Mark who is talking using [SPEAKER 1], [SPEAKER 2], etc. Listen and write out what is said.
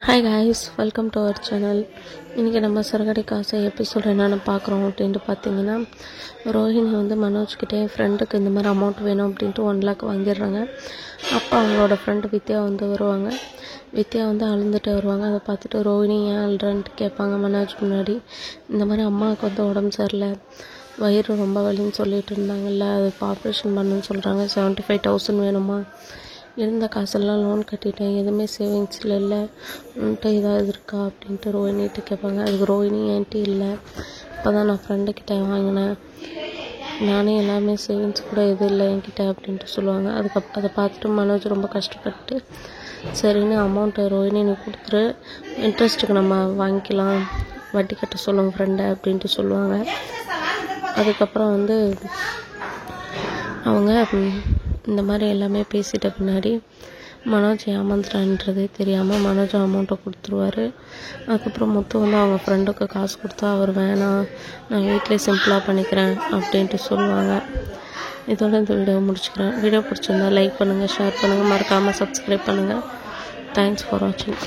[SPEAKER 1] Hi guys, welcome to our channel. இன்றைக்கி நம்ம சிறகடி காசை எபிசோட் என்னென்னு பார்க்குறோம் அப்படின்ட்டு பார்த்தீங்கன்னா, ரோஹிணி வந்து மனோஜ்கிட்டே ஃப்ரெண்டுக்கு இந்த மாதிரி அமௌண்ட் வேணும் அப்படின்ட்டு 1 lakh வாங்கிடுறாங்க. அப்போ அவங்களோட ஃப்ரெண்டு வித்யா வந்து வருவாங்க. வித்யா வந்து அழுந்துட்டு வருவாங்க. அதை பார்த்துட்டு ரோஹிணி ஏன் அழுறன்ட்டு கேட்பாங்க மனோஜ் முன்னாடி. இந்த மாதிரி அம்மாவுக்கு வந்து உடம்பு சரியில்லை, வயிறு ரொம்ப வலின்னு சொல்லிட்டு இருந்தாங்கல்ல, அது ஆப்ரேஷன் பண்ணுன்னு சொல்கிறாங்க, 75,000 வேணுமா, இருந்த காசெல்லாம் லோன் கட்டிட்டேன், எதுவுமே சேவிங்ஸில் இல்லை, உன்கிட்ட ஏதாவது இருக்கா அப்படின்ட்டு ரோஹினிகிட்ட கேட்பாங்க. அதுக்கு ரோஹிணி என்கிட்ட இல்லை, இப்போ தான் நான் ஃப்ரெண்டுக்கிட்ட வாங்கினேன், நானே எல்லாமே சேவிங்ஸ் கூட எதுவும் இல்லை என்கிட்ட அப்படின்ட்டு சொல்லுவாங்க. அதை பார்த்துட்டு மனோஜ் ரொம்ப கஷ்டப்பட்டு சரின்னு அமௌண்ட்டை ரோஹிணி நீ கொடுத்துரு, இன்ட்ரெஸ்ட்டுக்கு நம்ம வாங்கிக்கலாம், வட்டி கட்ட சொல்லுவோம் ஃப்ரெண்டை அப்படின்ட்டு சொல்லுவாங்க. அதுக்கப்புறம் வந்து அவங்க இந்த மாதிரி எல்லாமே பேசிட்ட பின்னாடி மனோஜ் ஏமாந்துட்டான்றதே தெரியாமல் மனோஜ் அமௌண்ட்டை கொடுத்துருவாரு. அதுக்கப்புறம் முத்து வந்து அவங்க ஃப்ரெண்டுக்கு காசு கொடுத்தா அவர் வேணாம், நான் வீட்டிலே சிம்பிளாக பண்ணிக்கிறேன் அப்படின்ட்டு சொல்லுவாங்க. இதோட இந்த வீடியோ முடிச்சுக்கிறேன். வீடியோ பிடிச்சிருந்தா லைக் பண்ணுங்கள், ஷேர் பண்ணுங்கள், மறக்காமல் சப்ஸ்கிரைப் பண்ணுங்கள். தேங்க்ஸ் ஃபார் வாட்சிங்.